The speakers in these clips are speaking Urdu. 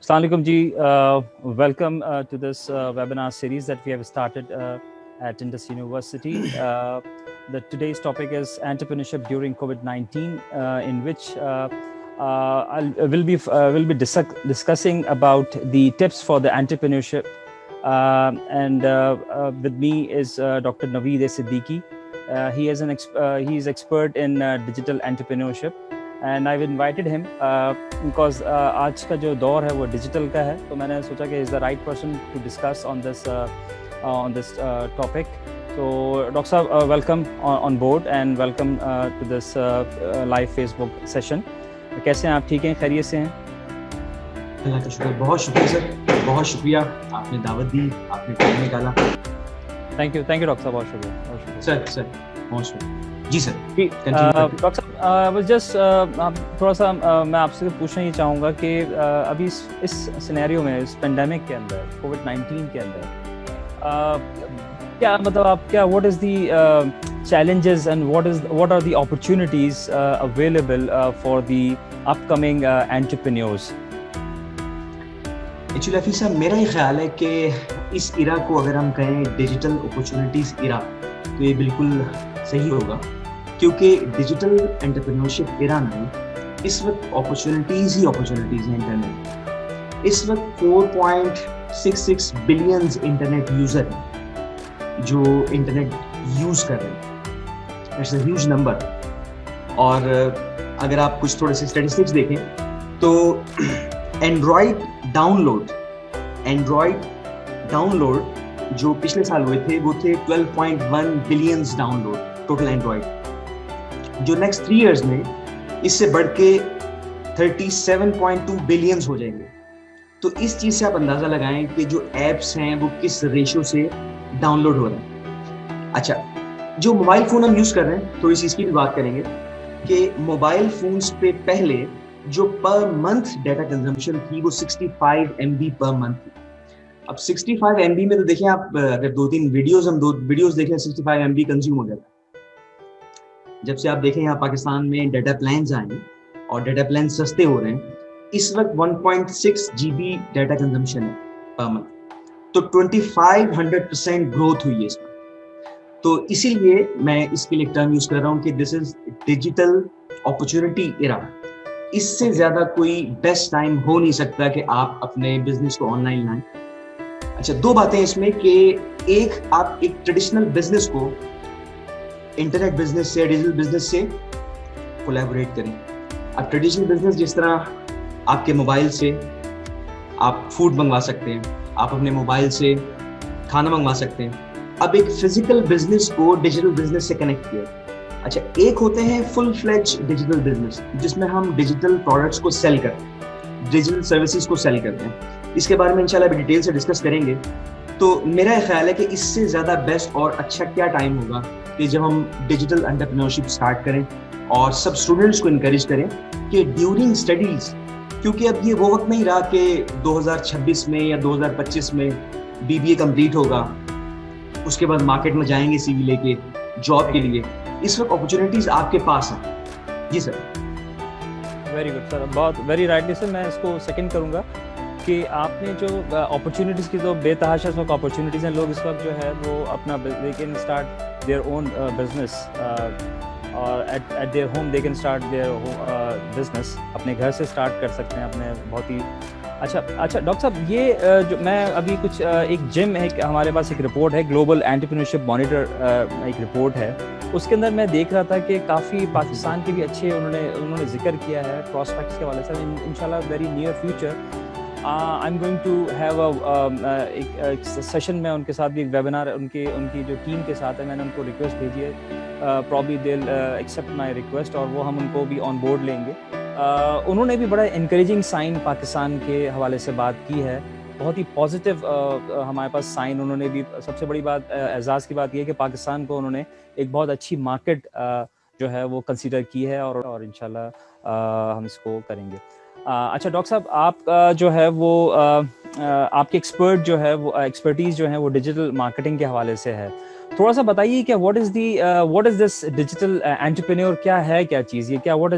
Assalamu alaikum ji. Welcome to this webinar series that we have started at Indus University. Today's topic is entrepreneurship during COVID-19, in which we'll be discussing about the tips for the entrepreneurship. And with me is Dr. Naveed Siddiqui. He is expert in digital entrepreneurship. And I've invited him because آج کا جو دور ہے وہ ڈیجیٹل کا ہے, تو میں نے سوچا کہ is the right person to discuss on this topic. So Dr. Sahab, welcome on board and welcome to this live Facebook session. کیسے ہیں آپ؟ ٹھیک ہیں؟ خیریت سے ہیں؟ اللہ کا شکر. بہت شکریہ سر, بہت شکریہ, آپ نے دعوت دی, آپ نے ٹائم نکالا. تھینک یو ڈاکٹر صاحب, بہت شکریہ. سر بہت شکریہ. جی سر. ڈاکٹر صاحب, جسٹ تھوڑا سا میں آپ سے پوچھنا یہ چاہوں گا کہ ابھی اس سینیریو میں, اس پینڈیمک کے اندر, کووڈ-19 کے اندر کیا مطلب آپ کیا what is the challenges and what are the opportunities available for the upcoming entrepreneurs? Actually Hafeez صاحب, میرا یہ خیال ہے کہ اس ایرا کو اگر ہم کہیں ڈیجیٹل اپرچونیٹیز ایرا, تو یہ بالکل صحیح ہوگا, کیونکہ ڈیجیٹل انٹرپرینورشپ ایرا میں اس وقت اپرچونیٹیز ہی اپرچونیٹیز ہیں. انٹرنیٹ اس وقت 4.66 بلینز انٹرنیٹ یوزر ہیں جو انٹرنیٹ یوز کر رہے ہیں. It's a huge number. اور اگر آپ کچھ تھوڑے سے اسٹیٹسٹکس دیکھیں تو اینڈرائڈ ڈاؤن لوڈ جو پچھلے سال ہوئے تھے وہ تھے 12.1 billions download total Android, جو نیکسٹ 3 ایئرز میں اس سے بڑھ کے 37.2 بلینز ہو جائیں گے. تو اس چیز سے آپ اندازہ لگائیں کہ جو ایپس ہیں وہ کس ریشو سے ڈاؤن لوڈ ہو رہے ہیں. اچھا, جو موبائل فون ہم یوز کر رہے ہیں, تھوڑی سی اس کی بھی بات کریں گے کہ موبائل فونس پہ پہلے جو پر منتھ ڈیٹا کنزمپشن تھی وہ 65 MB پر منتھ تھی. اب 65 MB میں تو دیکھیں آپ, اگر 2-3 ویڈیوز دیکھیں 65 MB کنزیوم ہو جاتا ہے. جب سے آپ دیکھیں یہاں پاکستان میں ڈیٹا پلانز آئے ہیں اور ڈیٹا پلان سستے ہو رہے ہیں, اس وقت 1.6 GB ڈیٹا کنزمپشن ہے پر منتھ. تو 2500% گروتھ ہوئی ہے اس میں. تو اسی لیے میں اس کے لیے ایک ٹرم یوز کر رہا ہوں کہ دس از ڈیجیٹل اپرچونٹی ایرا. اس سے زیادہ کوئی بیسٹ ٹائم ہو نہیں سکتا کہ آپ اپنے بزنس کو آن لائن لائیں. اچھا, 2 باتیں اس میں کہ ایک, آپ ایک ٹریڈیشنل بزنس کو انٹرنیٹ بزنس سے, ڈیجیٹل بزنس سے کولیبوریٹ کریں. اب ٹریڈیشنل بزنس جس طرح آپ کے موبائل سے آپ فوڈ منگوا سکتے ہیں, آپ اپنے موبائل سے کھانا منگوا سکتے ہیں. اب ایک فزیکل بزنس کو ڈیجیٹل بزنس سے کنیکٹ کیا. اچھا, ایک ہوتے ہیں فل فلیج ڈیجیٹل بزنس جس میں ہم ڈیجیٹل پروڈکٹس کو سیل کرتے ہیں, ڈیجیٹل سروسز کو سیل کرتے ہیں. اس کے بارے میں انشاءاللہ ابھی ڈیٹیل سے ڈسکس کریں گے. تو میرا یہ خیال ہے کہ اس سے زیادہ بیسٹ اور اچھا کیا ٹائم ہوگا کہ جب ہم ڈیجیٹل انٹرپرینورشپ اسٹارٹ کریں اور سب اسٹوڈنٹس کو انکریج کریں کہ ڈیورنگ اسٹڈیز, کیونکہ اب یہ وہ وقت نہیں رہا کہ 2026 میں یا 2025 میں BBA کمپلیٹ ہوگا, اس کے بعد مارکیٹ میں جائیں گے CV لے کے جاب کے لیے. اس وقت اپرچونیٹیز آپ کے پاس ہیں. جی سر. ویری گڈ سر, بہت ویری رائٹلی سر. میں اس کو سیکنڈ کروں گا کہ آپ نے جو اپرچونیٹیز کی, تو بے تحاشا اس وقت اپرچونیٹیز ہیں. لوگ اس وقت جو ہے وہ اپنا they can start their own business, اور at their home they can start their business. اپنے گھر سے اسٹارٹ کر سکتے ہیں اپنے. بہت ہی اچھا. ڈاکٹر صاحب, یہ جو میں ابھی کچھ ایک جم ہے, ہمارے پاس ایک رپورٹ ہے, گلوبل انٹرپرینورشپ مانیٹر ایک رپورٹ ہے, اس کے اندر میں دیکھ رہا تھا کہ کافی پاکستان کے بھی اچھے انہوں نے ذکر کیا ہے پراسپیکٹس کے حوالے سے. انشاءاللہ very near future I am going to have ایک سیشن میں ان کے ساتھ بھی ایک ویبینار ان کی جو ٹیم کے ساتھ ہے. میں نے ان کو ریکویسٹ بھیجی ہے, probably they will accept my request, اور وہ ہم ان کو بھی آن بورڈ لیں گے. انہوں نے بھی بڑا انکریجنگ سائن پاکستان کے حوالے سے بات کی ہے, بہت ہی پازیٹیو ہمارے پاس سائن. انہوں نے بھی سب سے بڑی بات, اعزاز کی بات یہ ہے کہ پاکستان کو انہوں نے ایک بہت اچھی مارکیٹ جو ہے وہ کنسیڈر کی ہے, اور انشاءاللہ ہم اس کو کریں گے. اچھا ڈاکٹر صاحب, آپ جو ہے وہ آپ کی ایکسپرٹیز جو ہیں وہ ڈیجیٹل مارکیٹنگ کے حوالے سے ہے. تھوڑا سا بتائیے کہ what is this digital entrepreneur, کیا ہے, کیا چیز یہ, کیا واٹ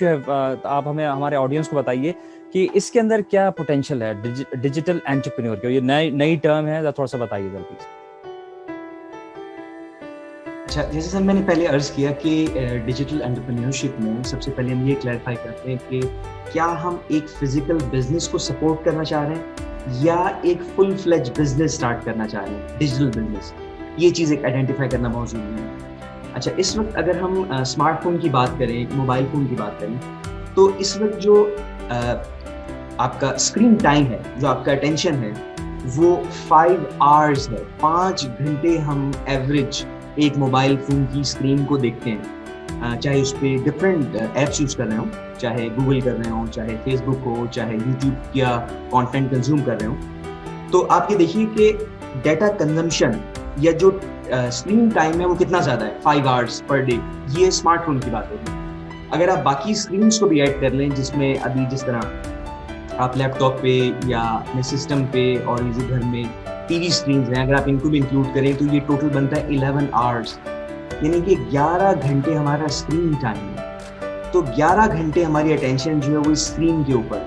یو ہیو, آپ ہمیں ہمارے آڈینس کو بتائیے کہ اس کے اندر کیا پوٹینشیل ہے ڈیجیٹل انٹرپرینور کے؟ یہ نئی ٹرم ہے، تھوڑا سا بتائیے ذرا پلیز. اچھا، جیسے سر میں نے پہلے عرض کیا کہ ڈیجیٹل انٹرپرینورشپ میں سب سے پہلے ہم یہ کلیریفائی کرتے ہیں کہ کیا ہم ایک فزیکل بزنس کو سپورٹ کرنا چاہ رہے ہیں یا ایک فل فلیج بزنس سٹارٹ کرنا چاہ رہے ہیں، ڈیجیٹل بزنس. یہ چیز ایک آئیڈینٹیفائی کرنا بہت ضروری ہے. اچھا، اس وقت اگر ہم اسمارٹ فون کی بات کریں، موبائل فون کی بات کریں، تو اس وقت جو آپ کا اسکرین ٹائم ہے، جو آپ کا اٹینشن ہے، وہ 5 hours ہے. 5 گھنٹے ہم ایوریج ایک موبائل فون کی اسکرین کو دیکھتے ہیں، چاہے اس پہ ڈفرینٹ ایپس یوز کر رہے ہوں، چاہے گوگل کر رہے ہوں، چاہے فیس بک ہو، چاہے یوٹیوب یا کانٹینٹ کنزیوم کر رہے ہوں. تو آپ یہ دیکھیے کہ ڈیٹا کنزمپشن یا جو اسکرین ٹائم ہے وہ کتنا زیادہ ہے، 5 hours پر ڈے. یہ اسمارٹ فون کی بات ہوگی. اگر آپ باقی اسکرینس کو بھی ایڈ کر لیں، جس میں ابھی جس طرح آپ لیپ ٹاپ پہ یا اپنے سسٹم پہ اور اسی گھر میں ٹی وی اسکرینز ہیں، اگر آپ ان کو بھی انکلوڈ کریں تو یہ ٹوٹل بنتا ہے 11 hours، یعنی کہ 11 گھنٹے ہمارا اسکرین ٹائم ہے. تو 11 گھنٹے ہماری اٹینشن جو ہے وہ اسکرین کے اوپر.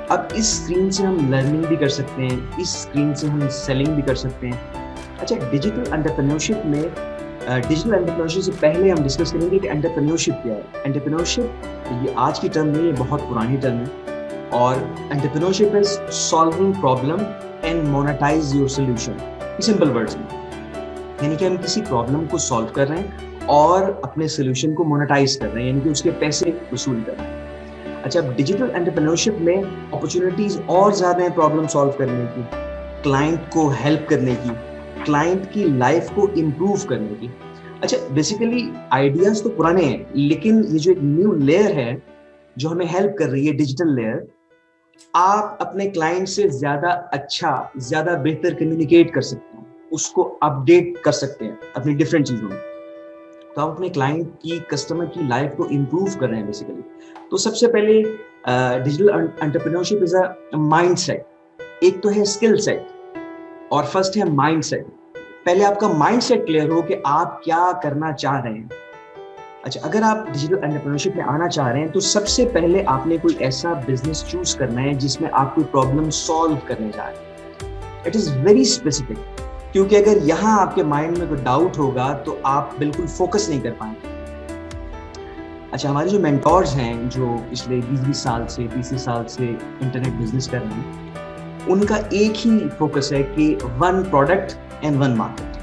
اب اس اسکرین سے ہم لرننگ بھی کر سکتے ہیں، اس اسکرین سے ہم سیلنگ بھی کر سکتے ہیں. اچھا، ڈیجیٹل انٹرپرینورشپ میں ڈیجیٹل انٹرپرینورشپ سے پہلے ہم ڈسکس کریں گے کہ انٹرپرینورشپ کیا ہے. انٹرپرینورشپ یہ آج کی ٹرم نہیں، یہ بہت پرانی ٹرم ہے. اور entrepreneurship is solving problem and monetise your solution. Simple words میں یعنی کہ ہم کسی پرابلم کو سالو کر رہے ہیں اور اپنے سولوشن کو مونیٹائز کر رہے ہیں، یعنی کہ اس کے پیسے وصول کر رہے ہیں. اچھا، ڈیجیٹل انٹرپرینورشپ میں اپرچونیٹیز اور زیادہ ہیں پرابلم سالو کرنے کی، کلائنٹ کو ہیلپ کرنے کی، کلائنٹ کی لائف کو امپروو کرنے کی. اچھا، بیسیکلی آئیڈیاز تو پرانے ہیں، لیکن یہ جو ایک نیو لیئر ہے جو ہمیں ہیلپ کر رہی ہے، ڈیجیٹل لیئر، آپ اپنے کلائنٹ سے زیادہ اچھا، زیادہ بہتر کمیونیکیٹ کر سکتے ہیں، اس کو اپڈیٹ کر سکتے ہیں اپنی ڈفرینٹ چیزوں میں. تو آپ اپنے کلائنٹ کی، کسٹمر کی لائف کو امپروو کر رہے ہیں بیسیکلی. تو سب سے پہلے digital entrepreneurship is a mindset. ایک تو ہے اسکل سیٹ اور فرسٹ ہے مائنڈ سیٹ. پہلے آپ کا مائنڈ سیٹ کلیئر ہو کہ آپ کیا کرنا چاہ رہے ہیں. اچھا، اگر آپ ڈیجیٹل انٹرپرینورشپ میں آنا چاہ رہے ہیں تو سب سے پہلے آپ نے کوئی ایسا بزنس چوز کرنا ہے جس میں آپ کوئی پرابلم سالو کرنے جا رہے ہیں. اٹ از ویری اسپیسیفک، کیونکہ اگر یہاں آپ کے مائنڈ میں کوئی ڈاؤٹ ہوگا تو آپ بالکل فوکس نہیں کر پائیں گے. اچھا، ہمارے جو مینٹورز ہیں جو پچھلے 20 سال سے 30 سال سے انٹرنیٹ بزنس کر رہے ہیں، ان کا ایک ہی فوکس ہے کہ 1 product and 1 market.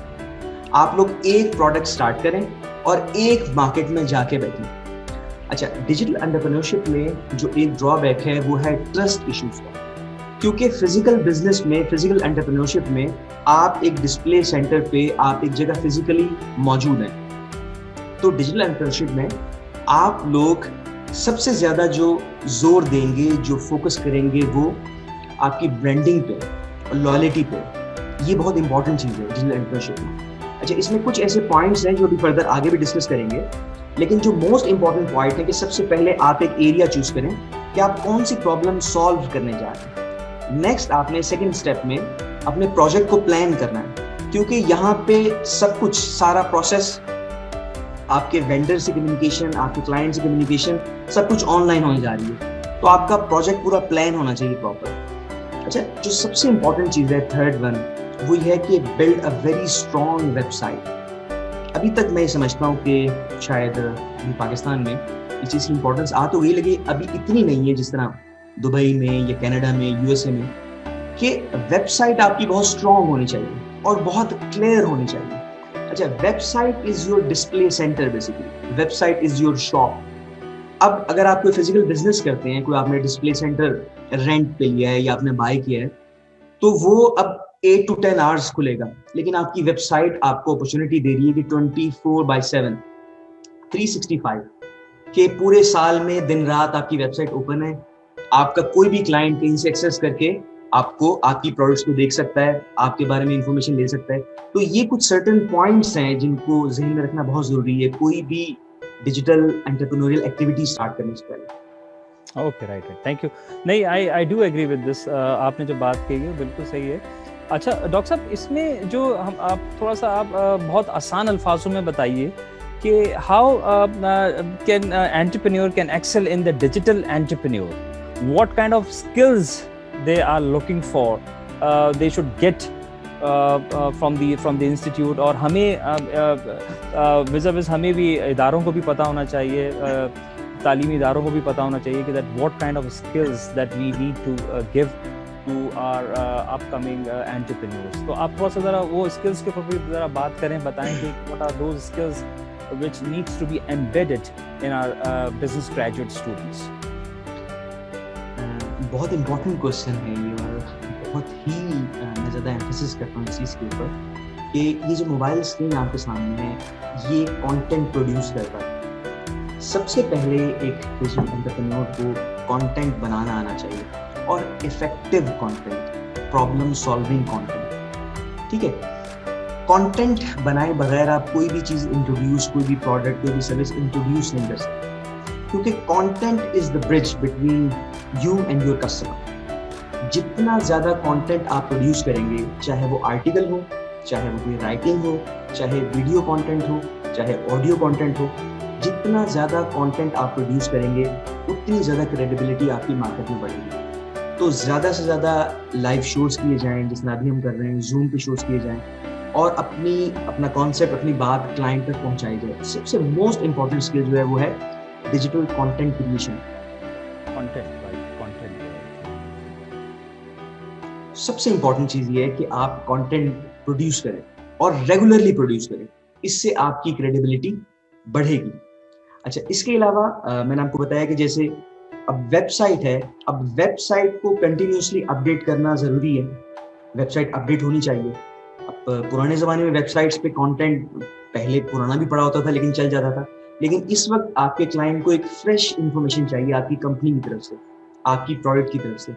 آپ لوگ ایک پروڈکٹ سٹارٹ کریں اور ایک مارکیٹ میں جا کے بیٹھیں. اچھا، ڈیجیٹل انٹرپرینورشپ میں جو ایک ڈرا بیک ہے وہ ہے ٹرسٹ ایشوز کا، کیونکہ فزیکل بزنس میں، فزیکل انٹرپرینورشپ میں آپ ایک ڈسپلے سینٹر پہ، آپ ایک جگہ فزیکلی موجود ہیں. تو ڈیجیٹل انٹرپرینورشپ میں آپ لوگ سب سے زیادہ جو زور دیں گے، جو فوکس کریں گے، وہ آپ کی برانڈنگ پہ اور لائلٹی پہ. یہ بہت امپورٹنٹ چیز ہے ڈیجیٹل انٹرپرینورشپ میں. اچھا، اس میں کچھ ایسے پوائنٹس ہیں جو ابھی فردر آگے بھی ڈسکس کریں گے، لیکن جو موسٹ امپورٹنٹ پوائنٹ ہے کہ سب سے پہلے آپ ایک ایریا چوز کریں کہ آپ کون سی پرابلم سالو کرنے جا رہے ہیں. نیکسٹ آپ نے سیکنڈ اسٹیپ میں اپنے پروجیکٹ کو پلان کرنا ہے، کیونکہ یہاں پہ سب کچھ، سارا پروسیس، آپ کے وینڈر سے کمیونیکیشن، آپ کے کلائنٹ سے کمیونیکیشن، سب کچھ آن لائن ہونے جا رہی ہے. تو آپ کا پروجیکٹ پورا پلان ہونا چاہیے پراپر. اچھا، جو سب سے امپورٹنٹ چیز ہے تھرڈ ون، وہ یہ ہے کہ build a very strong website. ابھی تک میں یہ سمجھتا ہوں کہ شاید پاکستان میں اس چیز کی امپورٹنس آ تو گئی، لیکن ابھی اتنی نہیں ہے جس طرح دبئی میں یا کینیڈا میں، یو ایس اے میں، کہ ویب سائٹ آپ کی بہت اسٹرانگ ہونی چاہیے اور بہت کلیئر ہونی چاہیے. اچھا، website is your display centre basically. Website is your shop. اب اگر آپ کوئی فزیکل بزنس کرتے ہیں، کوئی آپ نے ڈسپلے سینٹر رینٹ پہ لیا ہے یا آپ نے بائی کیا ہے، تو وہ اب 8 to 10 hours کھلے گا. لیکن آپ کی ویب سائٹ آپ کو اپرچونٹی دے رہی ہے کہ 24/7 365 کہ پورے سال میں دن رات آپ کی ویب سائٹ اوپن ہے. آپ کا کوئی بھی کلائنٹ کہیں سے ایکسیس کر کے آپ کو، آپ کی پروڈکٹس کو دیکھ سکتا ہے، آپ کے بارے میں انفارمیشن لے سکتا ہے. تو یہ کچھ سرٹن پوائنٹس ہیں جن کو ذہن میں رکھنا بہت ضروری ہے کوئی بھی ڈیجیٹل انٹرپرینوریل ایکٹیویٹی اسٹارٹ کرنے سے پہلے. Okay, right, thank you. نہیں، I do agree with this. آپ نے جو بات کہی ہے بالکل صحیح ہے. اچھا ڈاکٹر صاحب، اس میں جو آپ تھوڑا سا آپ بہت آسان الفاظوں میں بتائیے کہ how can entrepreneur can excel in the digital entrepreneur. what kind of skills they are looking for, they should get from the institute, اور ہمیں ہمیں بھی اداروں کو بھی پتہ ہونا چاہیے, تعلیمی اداروں کو بھی پتہ ہونا چاہیے کہ that what kind of skills that we need to give to our upcoming entrepreneurs. تو آپ تھوڑا سا ذرا وہ اسکلس کے اوپر بھی ذرا بات کریں, بتائیں کہ what are those skills which needs to be embedded in our business graduate students. بہت امپورٹنٹ کوشچن ہے یہ, اور بہت ہی میں زیادہ ایمفسس کرتا ہوں اس چیز کے اوپر کہ یہ جو موبائل اسکرین آپ کے سامنے ہے یہ کانٹینٹ پروڈیوس کرتا ہے. سب سے پہلے ایک ڈیجیٹل انٹرپرینور کو کانٹینٹ بنانا آنا چاہیے, اور effective content, problem solving content. ٹھیک ہے, کانٹینٹ بنائے بغیر آپ کوئی بھی چیز انٹروڈیوس, کوئی بھی پروڈکٹ, کوئی بھی سروس انٹروڈیوس نہیں کر سکتے, کیونکہ content is the bridge between you and your customer. جتنا زیادہ کانٹینٹ آپ پروڈیوس کریں گے, چاہے وہ آرٹیکل ہو, چاہے وہ کوئی رائٹنگ ہو, چاہے ویڈیو کانٹینٹ ہو, چاہے آڈیو کانٹینٹ ہو, جتنا زیادہ کانٹینٹ آپ پروڈیوس کریں گے اتنی زیادہ کریڈیبلٹی آپ کی مارکیٹ میں بڑھے گی. تو زیادہ سے زیادہ لائیو شوز کیے جائیں, جس میں ابھی ہم کر رہے ہیں, زوم پہ شوز کیے جائیں, اور اپنا کانسیپٹ, اپنی بات کلائنٹ تک پہنچائی جائے. سب سے موسٹ امپورٹنٹ اسکل جو ہے وہ ہے ڈیجیٹل کانٹینٹ کریشن. سب سے امپورٹنٹ چیز یہ ہے کہ آپ کانٹینٹ پروڈیوس کریں اور ریگولرلی پروڈیوس کریں, اس سے آپ کی کریڈیبلٹی بڑھے گی. اچھا, اس کے علاوہ میں نے آپ کو بتایا کہ جیسے اب ویب سائٹ ہے, اب ویب سائٹ کو کنٹینیوسلی اپڈیٹ کرنا ضروری ہے. ویب سائٹ اپڈیٹ ہونی چاہیے. اب پرانے زمانے میں ویب سائٹس پہ کانٹینٹ پہلے پرانا بھی پڑا ہوتا تھا لیکن چل جاتا تھا, لیکن اس وقت آپ کے کلائنٹ کو ایک فریش انفارمیشن چاہیے آپ کی کمپنی کی طرف سے, آپ کی پروڈکٹ کی طرف سے.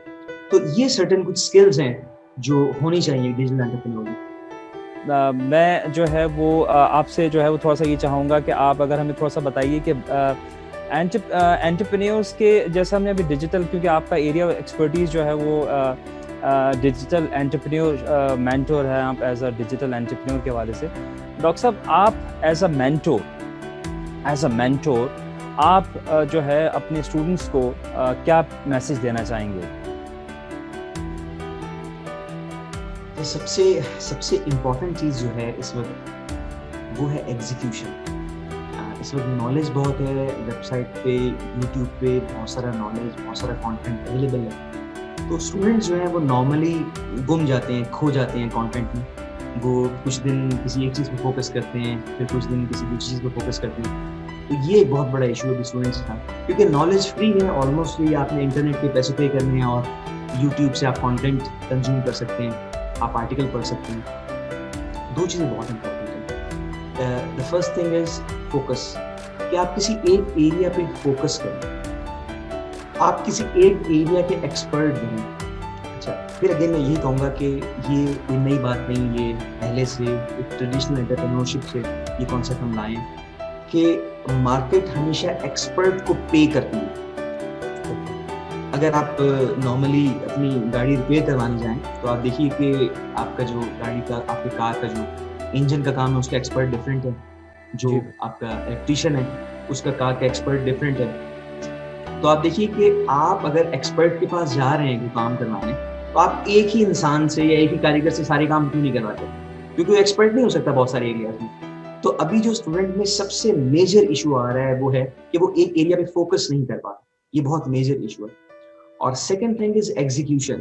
تو یہ سرٹن کچھ اسکلز ہیں جو ہونی چاہیے ڈیجیٹل انٹرپرینور میں. میں جو ہے وہ آپ سے جو ہے وہ تھوڑا سا یہ چاہوں گا کہ آپ اگر ہمیں تھوڑا سا بتائیے کہ انٹرپرینیورس کے جیسا ہم نے ابھی ڈیجیٹل, کیونکہ آپ کا ایریا ایکسپرٹیز جو ہے وہ ڈیجیٹل انٹرپرینور مینٹور ہے, آپ ایز اے ڈیجیٹل انٹرپرینور کے حوالے سے. ڈاکٹر صاحب, آپ ایز اے مینٹور آپ جو ہے اپنے اسٹوڈنٹس کو کیا میسج دینا چاہیں گے؟ سب سے امپورٹنٹ چیز جو ہے اس وقت وہ ہے ایگزیکیوشن. اس وقت نالج بہت ہے, ویب سائٹ پہ, یوٹیوب پہ بہت سارا نالج, بہت سارا کانٹینٹ اویلیبل ہے. تو اسٹوڈنٹس جو ہیں وہ نارملی گم جاتے ہیں, کھو جاتے ہیں کانٹینٹ میں. وہ کچھ دن کسی ایک چیز پہ فوکس کرتے ہیں, پھر کچھ دن کسی دوسری چیز پہ فوکس کرتے ہیں. تو یہ ایک بہت بڑا ایشو ہے اسٹوڈنٹس کا, کیونکہ نالج فری ہے, آلموسٹ فری. آپ نے انٹرنیٹ کے پیسے پے کرنے ہیں اور یوٹیوب سے آپ کانٹینٹ کنزیوم کر سکتے ہیں, آپ آرٹیکل پڑھ سکتے ہیں. دو چیزیں بہت امپورٹنٹ ہیں. The first thing is focus, کہ آپ کسی ایک ایریا پہ فوکس کریں, آپ کسی ایک ایریا کے ایکسپرٹ بنیں. اچھا, پھر اگین میں یہی کہوں گا کہ یہ کوئی نئی بات نہیں, یہ پہلے سے ایک ٹریڈیشنل انٹرپرینورشپ سے یہ کانسیپٹ ہم لائیں کہ مارکیٹ ہمیشہ ایکسپرٹ کو پے کرتی ہے. اگر آپ نارملی اپنی گاڑی ریپیئر کروانے جائیں تو آپ دیکھیے کہ آپ کا جو گاڑی کا, آپ کے کار کا جو انجن کا کام ہے اس کا ایکسپرٹ ڈفرینٹ ہے, جو آپ کا الیکٹریشین ہے اس کا کار کا ایکسپرٹ ڈفرینٹ ہے. تو آپ دیکھیے کہ آپ اگر ایکسپرٹ کے پاس جا رہے ہیں کوئی کام کروانے, تو آپ ایک ہی انسان سے یا ایک ہی کاریگر سے سارے کام کیوں نہیں کرواتے, کیونکہ وہ ایکسپرٹ نہیں ہو سکتا بہت سارے ایریاز میں. تو ابھی جو اسٹوڈنٹ میں سب سے میجر ایشو آ رہا ہے وہ ہے کہ وہ ایک ایریا پہ فوکس نہیں کر پاتے. یہ بہت میجر ایشو ہے. اور سیکنڈ تھنگ از ایگزیکیوشن,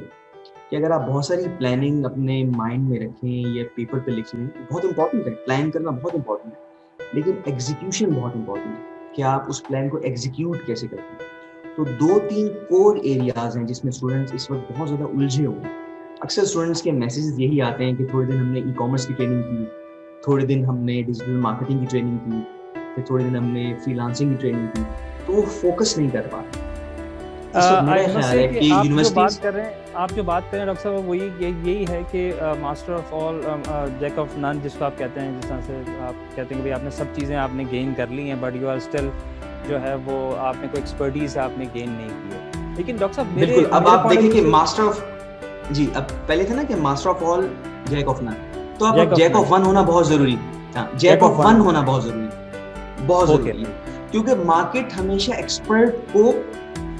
کہ اگر آپ بہت ساری پلاننگ اپنے مائنڈ میں رکھیں یا پیپر پہ لکھ لیں, بہت امپورٹنٹ ہے, پلان کرنا بہت امپورٹنٹ ہے, لیکن ایگزیکیوشن بہت امپورٹنٹ ہے کہ آپ اس پلان کو ایگزیکیوٹ کیسے کرتے ہیں. تو 2-3 کور ایریاز ہیں جس میں اسٹوڈنٹس اس وقت بہت زیادہ الجھے ہوئے ہیں. اکثر اسٹوڈنٹس کے میسیجز یہی آتے ہیں کہ تھوڑے دن ہم نے ای کامرس کی ٹریننگ کی, تھوڑے دن ہم نے ڈیجیٹل مارکیٹنگ کی ٹریننگ کی, پھر تھوڑے دن ہم نے فری لانسنگ کی ٹریننگ کی, تو وہ فوکس نہیں کر پاتے. آپ جو بات کر رہے ہیں ڈاکٹر صاحب, وہ یہی ہے کہ master of all Jack of none, جس کو آپ کہتے ہیں, جس طرح سے آپ کہتے ہیں کہ آپ نے سب چیزیں آپ نے گین کر لی ہیں, بٹ یو آر اسٹل جو ہے وہ آپ نے کوئی ایکسپرٹیز آپ نے گین نہیں کی ہے. لیکن ڈاکٹر صاحب بالکل, اب آپ دیکھیں کہ ماسٹر آف, جی اب پہلے تھا نا کہ master of all Jack of none, تو اب جیک آف ون ہونا بہت ضروری ہے. جیک آف ون ہونا بہت ضروری ہے, بہت ضروری ہے, کیونکہ مارکیٹ ہمیشہ ایکسپرٹ کو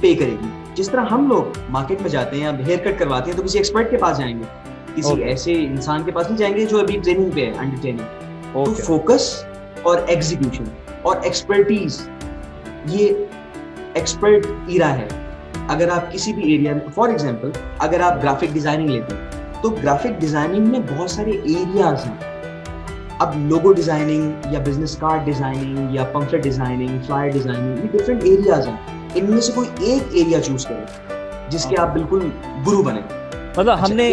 پے کرے گی. جس طرح ہم لوگ مارکیٹ میں جاتے ہیں یا ہیئر کٹ کرواتے ہیں تو کسی ایکسپرٹ کے پاس جائیں گے, کسی ایسے انسان کے پاس نہیں جائیں گے جو ابھی ٹریننگ پہ ہے, انڈر ٹریننگ. تو فوکس اور ایگزیکیوشن اور ایکسپرٹیز, یہ ایکسپرٹ ایرا ہے. اگر آپ کسی بھی ایریا میں, فار ایگزامپل اگر آپ گرافک ڈیزائننگ لیتے ہیں تو گرافک ڈیزائننگ میں بہت سارے ایریاز ہیں. اب لوگو ڈیزائننگ یا بزنس کارڈ ڈیزائننگ یا پمفلٹ ڈیزائننگ, فلائر ڈیزائننگ, یہ ڈفرینٹ ایریاز ہیں. ان میں سے کوئی ایک ایریا چوز کریں جس کے آپ بالکل گرو بنیں. مطلب ہم نے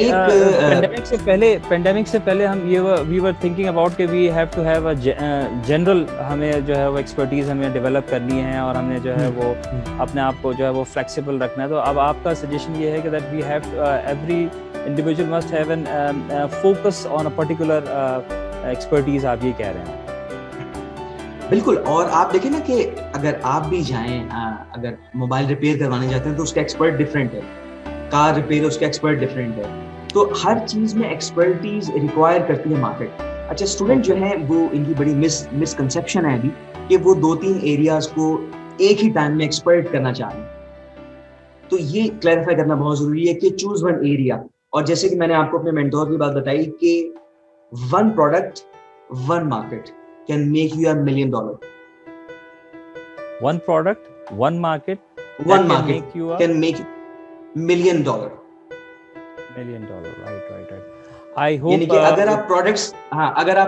پینڈیمک سے پہلے ہم وی ور تھنکنگ اباؤٹ کہ we have to have a general, ہمیں جو ہے وہ ایکسپرٹیز ہمیں ڈیولپ کرنی ہے اور ہم نے جو ہے وہ اپنے آپ کو جو ہے وہ فلیکسیبل رکھنا ہے. تو اب آپ کا سجیشن یہ ہے کہ that we have every individual must have an focus on a particular expertise, آپ یہ کہہ رہے ہیں؟ بالکل. اور آپ دیکھیں نا کہ اگر آپ بھی جائیں, اگر موبائل ریپیئر کروانے جاتے ہیں تو اس کا ایکسپرٹ ڈفرینٹ ہے, کار ریپیئر اس کا ایکسپرٹ ڈفرینٹ ہے. تو ہر چیز میں ایکسپرٹیز ریکوائر کرتی ہے مارکیٹ. اچھا, اسٹوڈنٹ جو ہیں وہ ان کی بڑی مسکنسیپشن ہے ابھی کہ وہ 2-3 ایریاز کو ایک ہی ٹائم میں ایکسپرٹ کرنا چاہ رہے ہیں. تو یہ کلیریفائی کرنا بہت ضروری ہے کہ چوز ون ایریا. اور جیسے کہ میں نے آپ کو اپنے مینٹور کی بات بتائی کہ one product one market can make you $1 million. One product, one market, one can market make you can make $1 million. Right. I hope یعنی کہ اگر آپ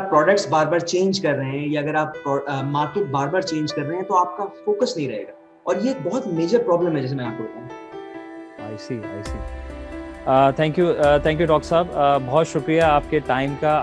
پروڈکٹس بار بار چینج کر رہے ہیں یا اگر آپ مارکیٹ بار بار چینج کر رہے ہیں تو آپ کا فوکس نہیں رہے گا, اور یہ ایک بہت میجر پرابلم ہے جیسے میں آپ کو بتاؤں. I see. Thank you doctor صاحب, بہت شکریہ آپ کے ٹائم کا.